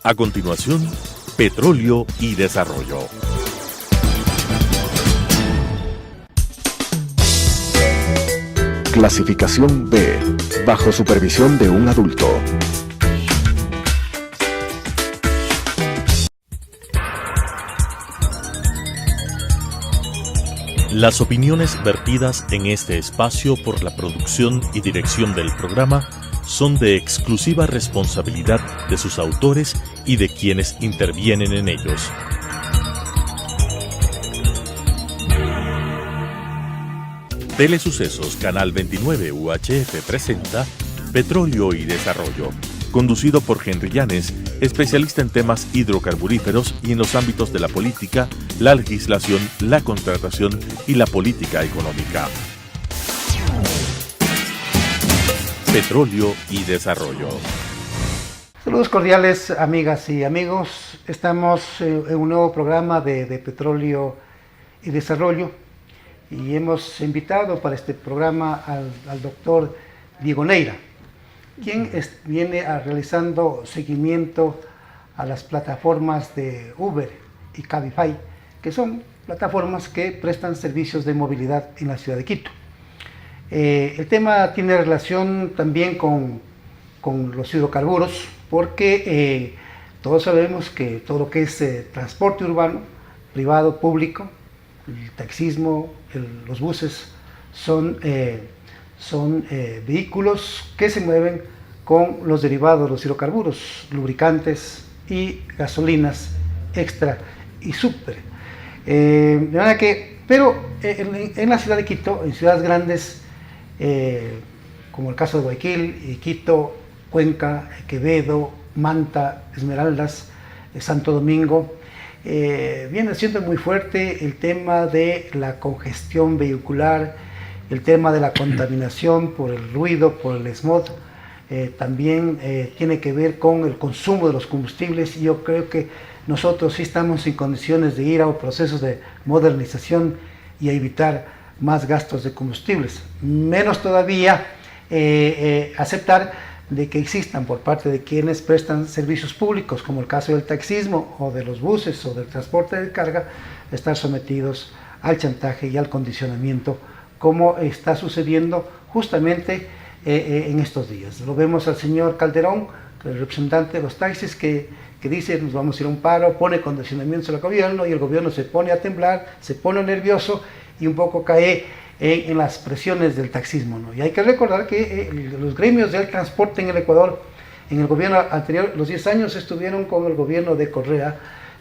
A continuación, Petróleo y Desarrollo. Clasificación B, bajo supervisión de un adulto. Las opiniones vertidas en este espacio por la producción y dirección del programa son de exclusiva responsabilidad de sus autores y de quienes intervienen en ellos. Telesucesos Canal 29 UHF presenta Petróleo y Desarrollo, conducido por Henry Llanes, especialista en temas hidrocarburíferos y en los ámbitos de la política, la legislación, la contratación y la política económica. Petróleo y Desarrollo. Saludos cordiales, amigas y amigos. Estamos en un nuevo programa de Petróleo y Desarrollo y hemos invitado para este programa al doctor Diego Neira, quien viene realizando seguimiento a las plataformas de Uber y Cabify, que son plataformas que prestan servicios de movilidad en la ciudad de Quito. El tema tiene relación también con los hidrocarburos, porque todos sabemos que todo lo que es transporte urbano, privado, público, el taxismo, los buses, son vehículos que se mueven con los derivados de los hidrocarburos, lubricantes y gasolinas extra y super. De manera que, pero en la ciudad de Quito, en ciudades grandes, como el caso de Guayaquil, Quito, Cuenca, Quevedo, Manta, Esmeraldas, Santo Domingo, viene siendo muy fuerte el tema de la congestión vehicular, el tema de la contaminación por el ruido, por el smog. También tiene que ver con el consumo de los combustibles, y yo creo que nosotros sí estamos en condiciones de ir a procesos de modernización y a evitar más gastos de combustibles, menos todavía aceptar de que existan por parte de quienes prestan servicios públicos, como el caso del taxismo o de los buses o del transporte de carga, estar sometidos al chantaje y al condicionamiento, como está sucediendo justamente en estos días. Lo vemos al señor Calderón, el representante de los taxis, que dice nos vamos a ir a un paro, pone condicionamientos al gobierno, y el gobierno se pone a temblar, se pone nervioso y un poco cae en las presiones del taxismo, ¿no? Y hay que recordar que los gremios del transporte en el Ecuador, en el gobierno anterior, los 10 años estuvieron con el gobierno de Correa,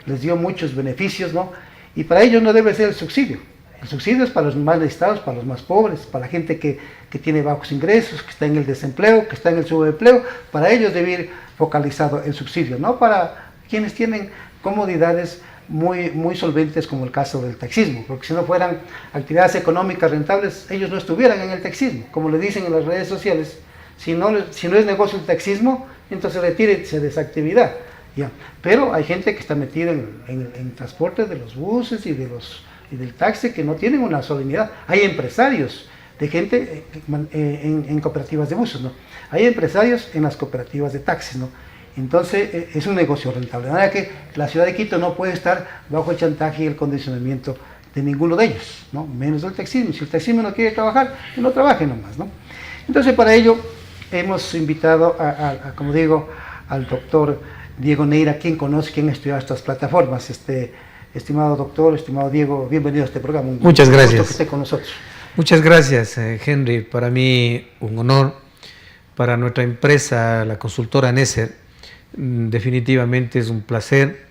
les dio muchos beneficios, ¿no? Y para ellos no debe ser el subsidio. El subsidio es para los más necesitados, para los más pobres, para la gente que tiene bajos ingresos, que está en el desempleo, que está en el subempleo. Para ellos debe ir focalizado el subsidio, no para quienes tienen comodidades muy solventes, como el caso del taxismo, porque si no fueran actividades económicas rentables, ellos no estuvieran en el taxismo. Como le dicen en las redes sociales, si no es negocio el taxismo, entonces retírese de esa actividad. Ya. Pero hay gente que está metida en transporte de los buses y del taxi, que no tienen una solemnidad. Hay empresarios de gente en cooperativas de buses, ¿no? Hay empresarios en las cooperativas de taxis, ¿no? Entonces es un negocio rentable. De manera que la ciudad de Quito no puede estar bajo el chantaje y el condicionamiento de ninguno de ellos, ¿no? Menos del taxismo. Si el taxismo no quiere trabajar, que no trabaje nomás, ¿no? Entonces para ello hemos invitado como digo, al doctor Diego Neira, quien conoce, quien ha estudiado estas plataformas. Estimado doctor, estimado Diego, bienvenido a este programa. Muchas gracias. Un gusto que esté con nosotros. Muchas gracias, Henry. Para mí un honor. Para nuestra empresa, la consultora Neser, definitivamente es un placer,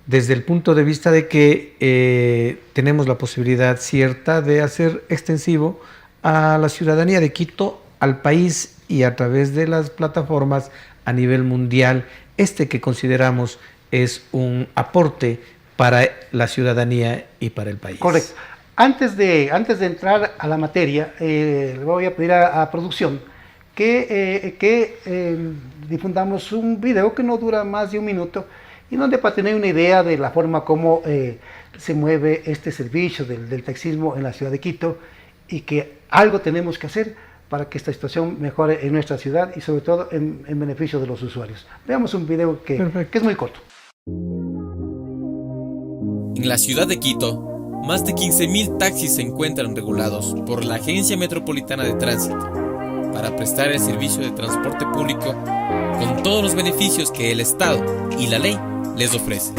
desde el punto de vista de que tenemos la posibilidad cierta de hacer extensivo a la ciudadanía de Quito, al país, y a través de las plataformas a nivel mundial, que consideramos es un aporte para la ciudadanía y para el país. Correcto. Antes de entrar a la materia, le voy a pedir a producción que difundamos un video que no dura más de un minuto, y donde, para tener una idea de la forma como se mueve este servicio del taxismo en la ciudad de Quito, y que algo tenemos que hacer para que esta situación mejore en nuestra ciudad y sobre todo en beneficio de los usuarios. Veamos un video que es muy corto. En la ciudad de Quito, más de 15.000 taxis se encuentran regulados por la Agencia Metropolitana de Tránsito para prestar el servicio de transporte público con todos los beneficios que el Estado y la ley les ofrece.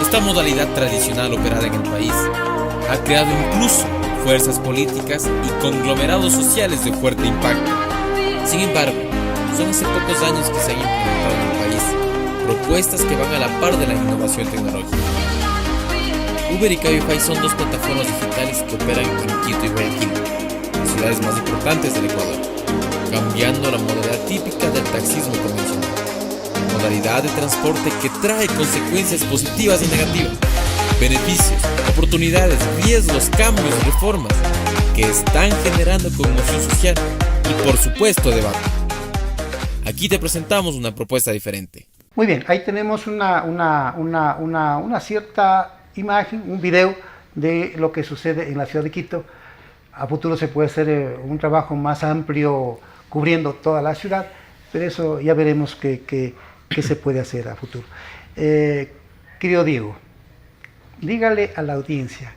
Esta modalidad tradicional operada en el país ha creado incluso fuerzas políticas y conglomerados sociales de fuerte impacto. Sin embargo, son hace pocos años que se han implementado en el país propuestas que van a la par de la innovación tecnológica. Uber y Cabify son dos plataformas digitales que operan en Quito y Guayaquil, las ciudades más importantes del Ecuador, cambiando la modalidad típica del taxismo convencional. Modalidad de transporte que trae consecuencias positivas y negativas, beneficios, oportunidades, riesgos, cambios, reformas que están generando conmoción social y por supuesto debate. Aquí te presentamos una propuesta diferente. Muy bien, ahí tenemos una cierta imagen, un video de lo que sucede en la ciudad de Quito. A futuro se puede hacer un trabajo más amplio cubriendo toda la ciudad, pero eso ya veremos qué se puede hacer a futuro. Querido Diego, dígale a la audiencia,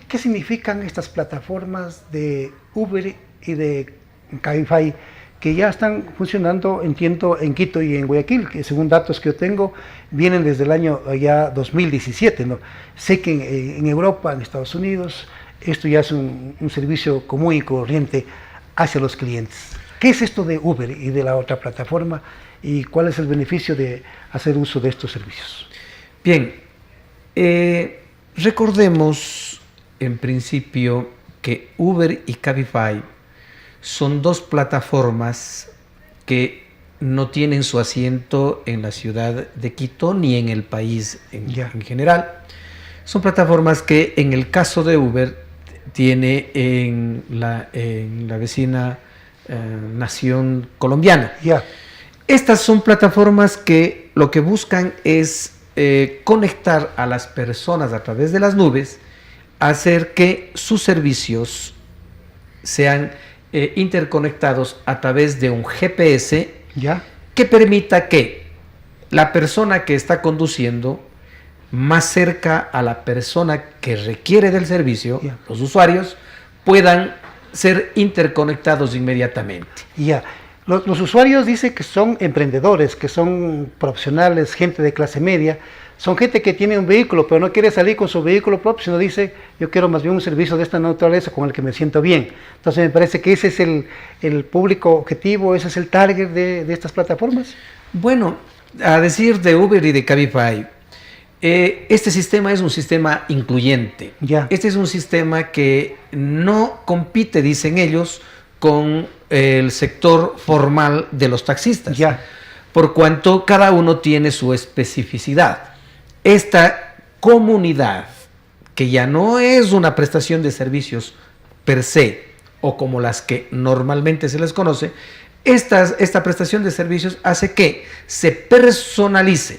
¿qué significan estas plataformas de Uber y de Cabify que ya están funcionando, entiendo, en Quito y en Guayaquil, que según datos que yo tengo, vienen desde el año ya 2017, ¿no? Sé que en Europa, en Estados Unidos, esto ya es un servicio común y corriente hacia los clientes. ¿Qué es esto de Uber y de la otra plataforma? ¿Y cuál es el beneficio de hacer uso de estos servicios? Bien, recordemos en principio que Uber y Cabify son dos plataformas que no tienen su asiento en la ciudad de Quito ni en el país en general. Son plataformas que en el caso de Uber tiene en la vecina nación colombiana. Estas son plataformas que lo que buscan es conectar a las personas a través de las nubes, hacer que sus servicios sean interconectados a través de un GPS que permita que la persona que está conduciendo más cerca a la persona que requiere del servicio, los usuarios, puedan ser interconectados inmediatamente. Los usuarios dicen que son emprendedores, que son profesionales, gente de clase media, son gente que tiene un vehículo, pero no quiere salir con su vehículo propio, sino dice, yo quiero más bien un servicio de esta naturaleza con el que me siento bien. Entonces me parece que ese es el público objetivo, ese es el target de estas plataformas. Bueno, a decir de Uber y de Cabify, este sistema es un sistema incluyente. Este es un sistema que no compite, dicen ellos, con el sector formal de los taxistas, por cuanto cada uno tiene su especificidad. Esta comunidad, que ya no es una prestación de servicios per se, o como las que normalmente se les conoce, esta prestación de servicios hace que se personalice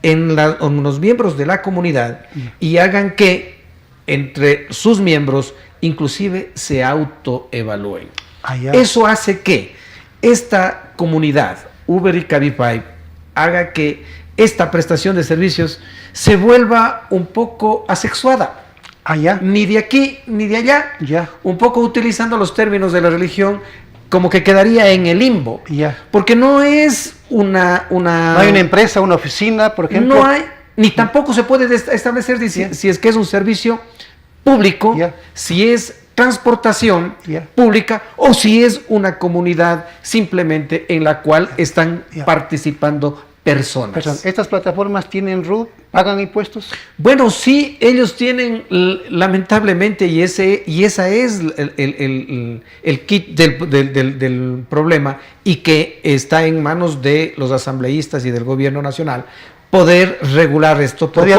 en los miembros de la comunidad y hagan que entre sus miembros inclusive se autoevalúen. Eso hace que esta comunidad, Uber y Cabify, haga que esta prestación de servicios se vuelva un poco asexuada. Ni de aquí ni de allá. Un poco utilizando los términos de la religión, como que quedaría en el limbo. Porque no es no hay una empresa, una oficina, por ejemplo. No hay, ni tampoco se puede establecer si es que es un servicio público, si es transportación pública o si es una comunidad simplemente en la cual están participando personas. ¿Estas plataformas tienen RUT? ¿Pagan impuestos? Bueno, sí, ellos tienen, lamentablemente, y esa es el kit del problema, y que está en manos de los asambleístas y del gobierno nacional, poder regular esto. Todavía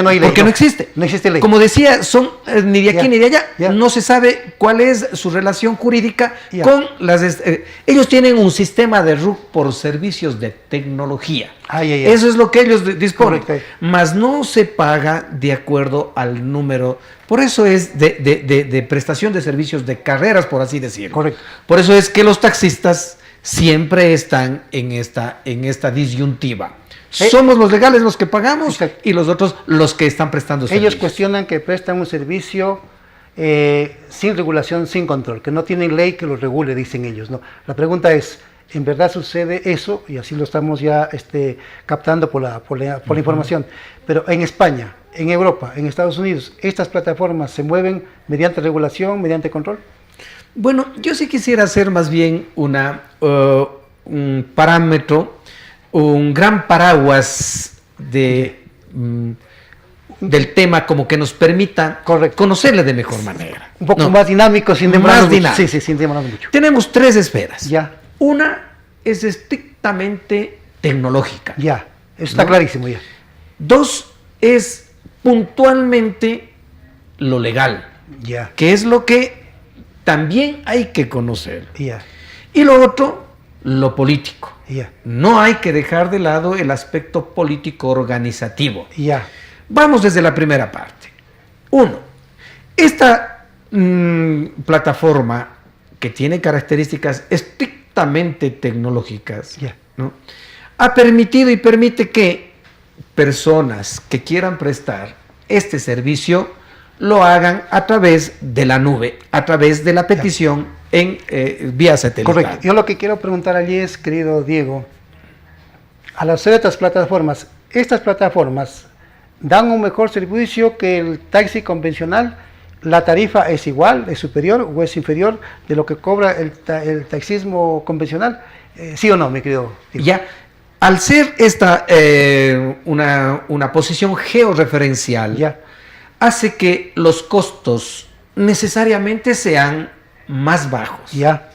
no hay ley. Porque no existe. No existe ley. Como decía, son ni de aquí ni de allá. No se sabe cuál es su relación jurídica con las... ellos tienen un sistema de RUC por servicios de tecnología. Eso es lo que ellos disponen. Correcto. Mas no se paga de acuerdo al número. Por eso es de prestación de servicios de carreras, por así decirlo. Correcto. Por eso es que los taxistas siempre están en esta disyuntiva. Somos los legales los que pagamos. Exacto. Y los otros los que están prestando Ellos servicios. cuestionan que prestan un servicio sin regulación, sin control, que no tienen ley que los regule, dicen ellos, ¿no? La pregunta es, ¿en verdad sucede eso? Y así lo estamos ya captando por la información. Pero en España, en Europa, en Estados Unidos, ¿estas plataformas se mueven mediante regulación, mediante control? Bueno, yo sí quisiera hacer más bien un parámetro, un gran paraguas del tema como que nos permita conocerle de mejor manera. Un poco más dinámico, sin demorarnos más dinámico. Sí, sin demorarnos mucho. Tenemos 3 esferas. Ya. Una es estrictamente tecnológica. Ya, eso está clarísimo ya. 2 es puntualmente lo legal, Ya. que es lo que también hay que conocer. Ya. Y lo otro, lo político. Ya. No hay que dejar de lado el aspecto político organizativo. Ya. Vamos desde la primera parte. 1. Esta plataforma que tiene características estrictamente tecnológicas, ¿no?, ha permitido y permite que personas que quieran prestar este servicio lo hagan a través de la nube, a través de la petición en vía satelital. Correcto. Yo lo que quiero preguntar allí es, querido Diego, al hacer estas plataformas dan un mejor servicio que el taxi convencional. ¿La tarifa es igual, es superior o es inferior de lo que cobra el taxismo convencional? ¿Sí o no, mi querido Diego? Ya, al ser esta una posición georreferencial, hace que los costos necesariamente sean más bajos.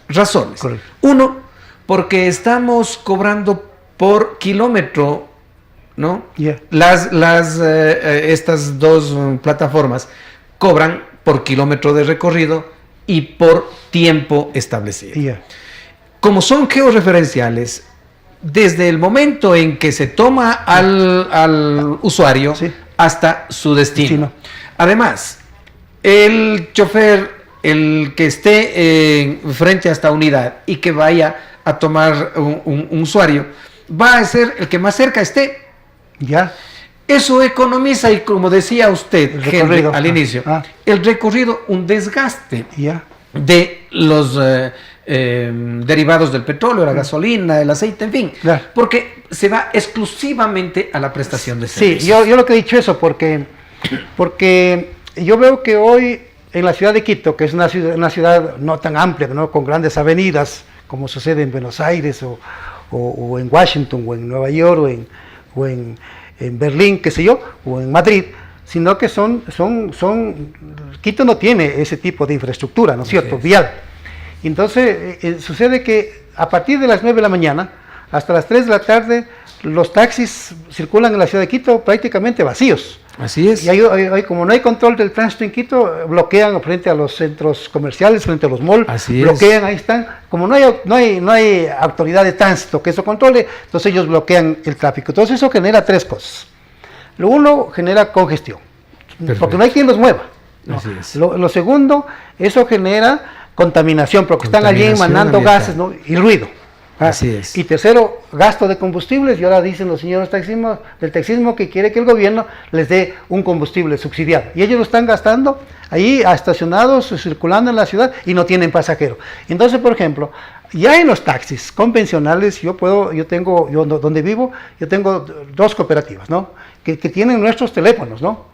Razones. Correcto. 1, porque estamos cobrando por kilómetro, ¿no? Estas 2 plataformas cobran por kilómetro de recorrido y por tiempo establecido. Como son georreferenciales, desde el momento en que se toma al usuario hasta su destino. Además, el chofer, el que esté frente a esta unidad y que vaya a tomar un usuario, va a ser el que más cerca esté. Eso economiza, y como decía usted, Henry, al inicio, el recorrido, un desgaste de los derivados del petróleo, la gasolina, el aceite, en fin, porque se va exclusivamente a la prestación de servicios. Sí, yo lo que he dicho eso porque yo veo que hoy en la ciudad de Quito, que es una ciudad no tan amplia, ¿no?, con grandes avenidas, como sucede en Buenos Aires o en Washington o en Nueva York o en Berlín, qué sé yo, o en Madrid, sino que Quito no tiene ese tipo de infraestructura, ¿no es cierto?, vial. Entonces, sucede que a partir de las 9 de la mañana hasta las 3 de la tarde, los taxis circulan en la ciudad de Quito prácticamente vacíos. Así es. Y como no hay control del tránsito en Quito, bloquean frente a los centros comerciales, frente a los malls, bloquean, ahí están. Como no hay autoridad de tránsito que eso controle, entonces ellos bloquean el tráfico. Entonces eso genera 3 cosas. Lo uno, genera congestión, porque no hay quien los mueva, ¿no? Así es. Lo segundo, eso genera contaminación, porque están allí emanando gases, ¿no?, y ruido. Así es. Y tercero, gasto de combustibles, y ahora dicen los señores del taxismo que quiere que el gobierno les dé un combustible subsidiado. Y ellos lo están gastando ahí estacionados, circulando en la ciudad y no tienen pasajero. Entonces, por ejemplo, ya en los taxis convencionales, donde vivo, yo tengo 2 cooperativas, ¿no?, que tienen nuestros teléfonos, ¿no?,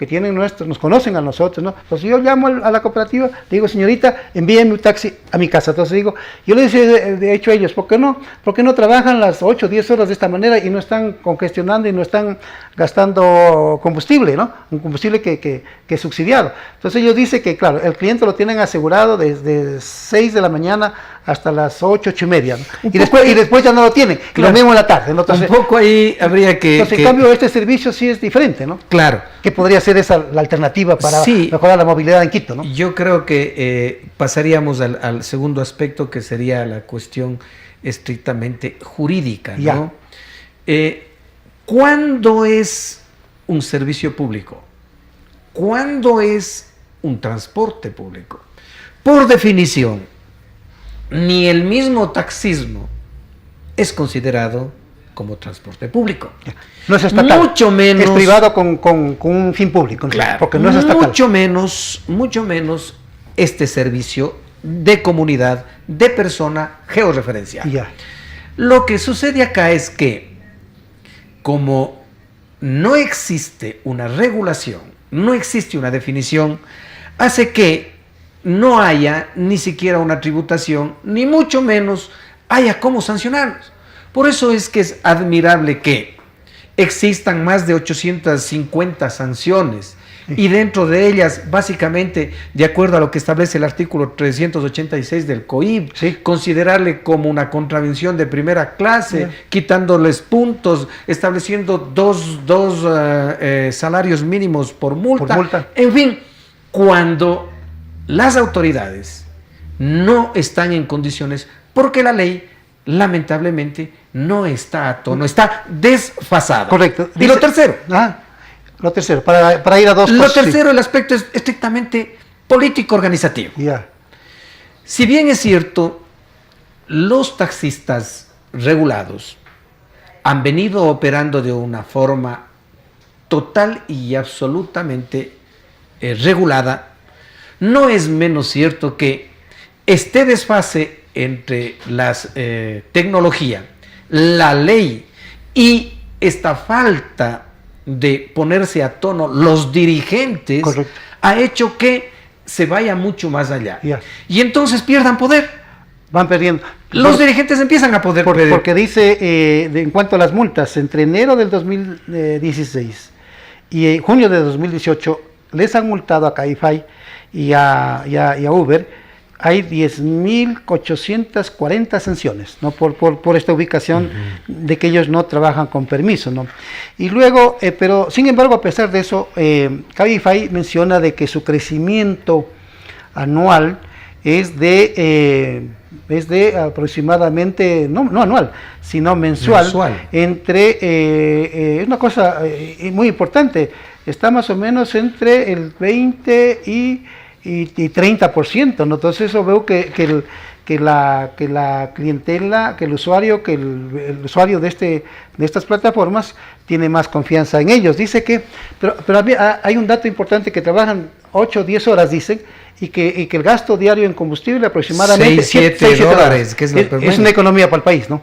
nos conocen a nosotros, ¿no? Entonces yo llamo a la cooperativa, le digo, señorita, envíenme un taxi a mi casa. Entonces yo les he dicho a ellos, ¿por qué no trabajan las 8 o 10 horas de esta manera y no están congestionando y no están gastando combustible, ¿no?, un combustible que es subsidiado? Entonces ellos dicen que, claro, el cliente lo tienen asegurado desde 6 de la mañana hasta las 8, 8 y media, ¿no? Y después ya no lo tienen, y lo mismo en la tarde, ¿no? Entonces, un poco ahí habría que... Entonces, en cambio, este servicio sí es diferente, ¿no? Claro. Que podría ser esa la alternativa para mejorar la movilidad en Quito, ¿no? Yo creo que pasaríamos al segundo aspecto, que sería la cuestión estrictamente jurídica, ¿no? ¿Cuándo es un servicio público? ¿Cuándo es un transporte público? Por definición, ni el mismo taxismo es considerado como transporte público. No es estatal. Mucho menos. Es privado con un fin público. Claro, porque no es estatal. Mucho menos este servicio de comunidad, de persona georreferencial. Ya. Lo que sucede acá es que, como no existe una regulación, no existe una definición, hace que no haya ni siquiera una tributación, ni mucho menos haya cómo sancionarlos. Por eso es que es admirable que existan más de 850 sanciones y dentro de ellas, básicamente, de acuerdo a lo que establece el artículo 386 del COIP, sí, considerarle como una contravención de primera clase, quitándoles puntos, estableciendo dos salarios mínimos por multa. En fin, cuando las autoridades no están en condiciones, porque la ley lamentablemente no está a tono, está desfasada. Correcto. Y lo tercero. Lo tercero, para ir a dos cosas. Lo tercero, el aspecto es estrictamente político-organizativo. Ya. Si bien es cierto, los taxistas regulados han venido operando de una forma total y absolutamente regulada, no es menos cierto que este desfase entre las tecnología, la ley y esta falta de ponerse a tono los dirigentes, correcto, ha hecho que se vaya mucho más allá. Ya. Y entonces pierdan poder. Van perdiendo. Los dirigentes empiezan a poder perder. Porque dice, en cuanto a las multas, entre enero del 2016 y junio de 2018, les han multado a Cabify y a Uber. Hay 10.840 sanciones, ¿no? por esta ubicación de que ellos no trabajan con permiso, ¿no? Y luego, pero sin embargo, a pesar de eso, Cabify menciona de que su crecimiento anual es de aproximadamente, no anual, sino mensual. Entre, una cosa muy importante, está más o menos entre el 20 y 30%, ¿no? Entonces eso veo que la clientela, que el usuario de estas plataformas tiene más confianza en ellos. Dice que, pero hay un dato importante, que trabajan 8 o 10 horas, dicen, y que el gasto diario en combustible aproximadamente 6-7 dólares, que es una economía para el país, ¿no?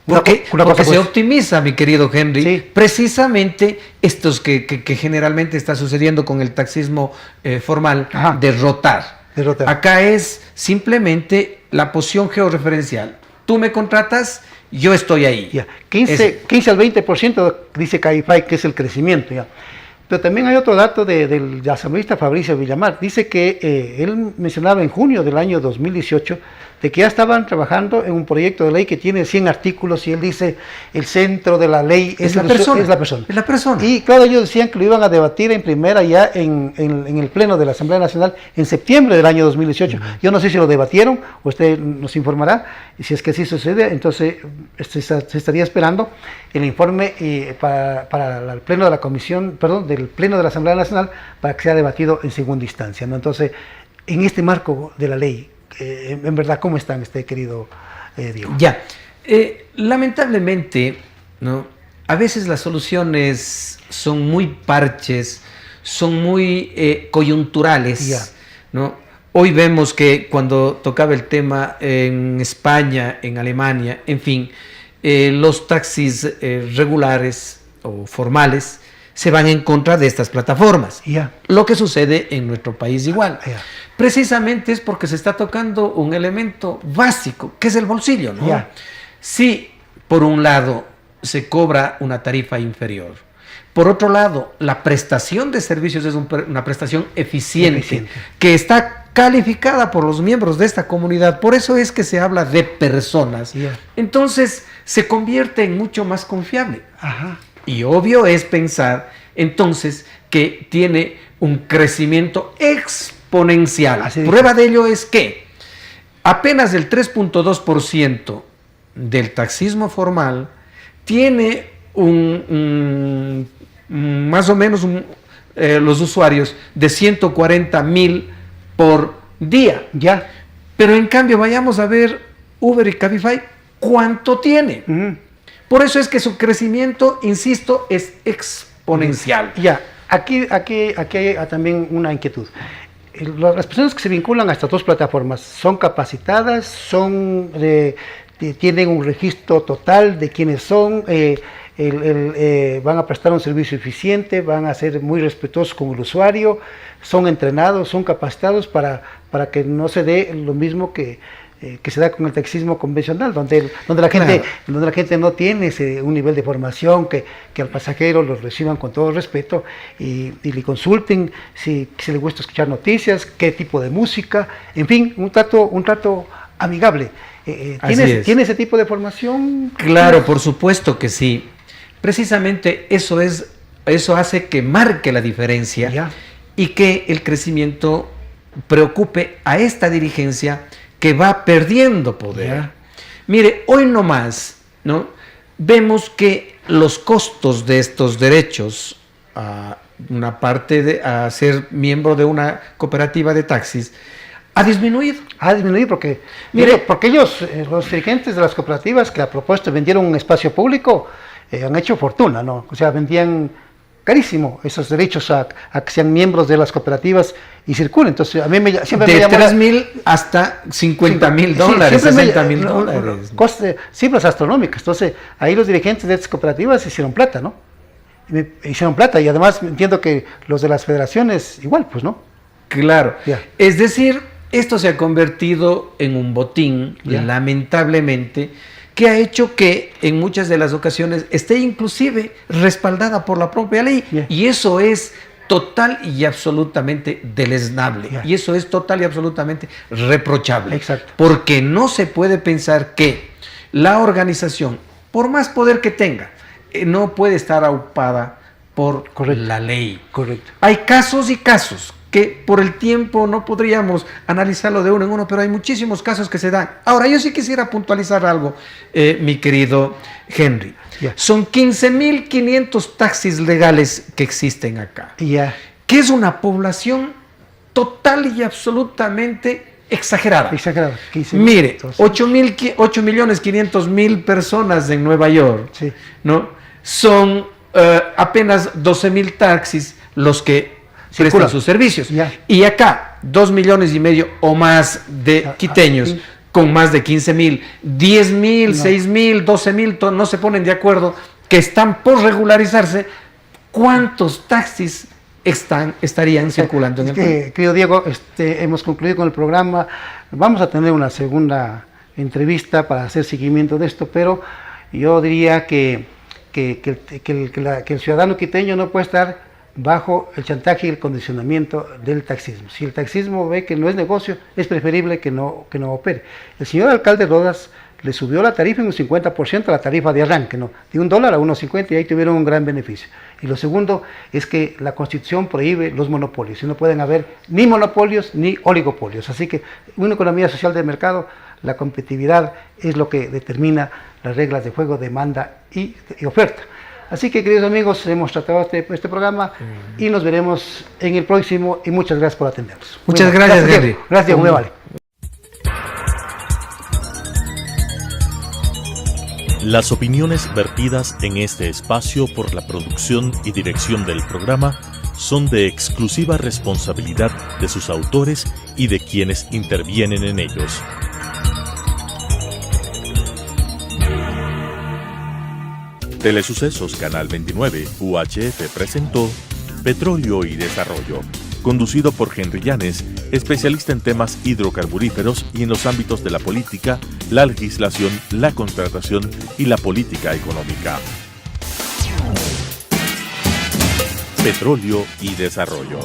Porque se optimiza, mi querido Henry, sí, precisamente estos que generalmente está sucediendo con el taxismo formal, derrotar. Acá es simplemente la posición georreferencial. Tú me contratas, yo estoy ahí. 15 al 20% dice Cabify que es el crecimiento. Ya. Pero también hay otro dato del asambleísta Fabricio Villamar. Dice que él mencionaba en junio del año 2018 de que ya estaban trabajando en un proyecto de ley que tiene 100 artículos y él dice el centro de la ley es la persona. Y claro, ellos decían que lo iban a debatir en primera ya en el Pleno de la Asamblea Nacional en septiembre del año 2018. Yo no sé si lo debatieron, usted nos informará, y si es que así sucede, entonces se estaría esperando el informe para el Pleno de la Comisión, del Pleno de la Asamblea Nacional, para que sea debatido en segunda instancia, ¿no? Entonces, en este marco de la ley, en verdad, ¿cómo están, querido Diego? Ya, lamentablemente, ¿no? A veces las soluciones son muy parches, son muy coyunturales, ¿no? Hoy vemos que cuando tocaba el tema en España, en Alemania, en fin, los taxis regulares o formales se van en contra de estas plataformas. Lo que sucede en nuestro país igual. Precisamente es porque se está tocando un elemento básico, que es el bolsillo, ¿no? Si, por un lado, se cobra una tarifa inferior, por otro lado, la prestación de servicios es una prestación eficiente, que está calificada por los miembros de esta comunidad, por eso es que se habla de personas. Entonces, se convierte en mucho más confiable. Y obvio es pensar, entonces, que tiene un crecimiento exponencial. Prueba de ello es que apenas el 3.2% del taxismo formal tiene más o menos los usuarios de 140,000 por día. Ya. Pero en cambio, vayamos a ver Uber y Cabify, ¿cuánto tiene? Por eso es que su crecimiento, insisto, es exponencial. Ya, aquí hay también una inquietud. Las personas que se vinculan a estas dos plataformas son capacitadas, tienen un registro total de quiénes son, van a prestar un servicio eficiente, van a ser muy respetuosos con el usuario, son entrenados, son capacitados para que no se dé lo mismo que se da con el taxismo convencional, donde la gente no tiene un nivel de formación, que al pasajero lo reciban con todo respeto y le consulten si le gusta escuchar noticias, qué tipo de música, en fin, un trato amigable. ¿Tiene ese tipo de formación? Claro, por supuesto que sí. Precisamente eso hace que marque la diferencia. Ya. Y que el crecimiento preocupe a esta dirigencia que va perdiendo poder. Ya. Mire, hoy nomás, ¿no? Vemos que los costos de estos derechos, una parte a ser miembro de una cooperativa de taxis, ha disminuido. Ha disminuido porque ellos, los dirigentes de las cooperativas que a propósito vendieron un espacio público, han hecho fortuna, ¿no? O sea, vendían carísimo esos derechos a que sean miembros de las cooperativas y circulen. Entonces, a mí siempre me llamó... De 3,000 hasta 50,000 dólares, 60,000 dólares. Cifras astronómicas. Entonces, ahí los dirigentes de estas cooperativas hicieron plata, ¿no? Hicieron plata y además entiendo que los de las federaciones igual, pues, ¿no? Claro. Ya. Es decir, esto se ha convertido en un botín, Ya. lamentablemente, que ha hecho que en muchas de las ocasiones esté inclusive respaldada por la propia ley. Yeah. Y eso es total y absolutamente deleznable. Yeah. Y eso es total y absolutamente reprochable. Exacto. Porque no se puede pensar que la organización, por más poder que tenga, no puede estar aupada por la ley. Correcto. Hay casos y casos que por el tiempo no podríamos analizarlo de uno en uno, pero hay muchísimos casos que se dan. Ahora, yo sí quisiera puntualizar algo, mi querido Henry. Yeah. Son 15,500 taxis legales que existen acá, que es una población total y absolutamente exagerada. Exagerado. Mire, 8,500,000 personas en Nueva York, Sí. ¿no? Son apenas 12,000 taxis los que prestan sus servicios. Ya. Y acá, 2,5 millones o más de quiteños, sí. con más de 15,000, 10,000, No. 6,000, 12,000, no se ponen de acuerdo, que están por regularizarse. ¿Cuántos taxis estarían circulando en el país? Querido Diego, hemos concluido con el programa. Vamos a tener una segunda entrevista para hacer seguimiento de esto, pero yo diría que el ciudadano quiteño no puede estar bajo el chantaje y el condicionamiento del taxismo. Si el taxismo ve que no es negocio, es preferible que no opere. El señor alcalde Rodas le subió la tarifa en un 50% a la tarifa de arranque, ¿no? De $1 a 1.50 y ahí tuvieron un gran beneficio. Y lo segundo es que la Constitución prohíbe los monopolios y no pueden haber ni monopolios ni oligopolios. Así que una economía social de mercado, la competitividad es lo que determina las reglas de juego, demanda y oferta. Así que, queridos amigos, hemos tratado este programa y nos veremos en el próximo y muchas gracias por atendernos. Muchas gracias, Henry. Gracias, muy vale. Las opiniones vertidas en este espacio por la producción y dirección del programa son de exclusiva responsabilidad de sus autores y de quienes intervienen en ellos. Telesucesos Canal 29 UHF presentó Petróleo y Desarrollo, conducido por Henry Llanes, especialista en temas hidrocarburíferos y en los ámbitos de la política, la legislación, la contratación y la política económica. Petróleo y Desarrollo.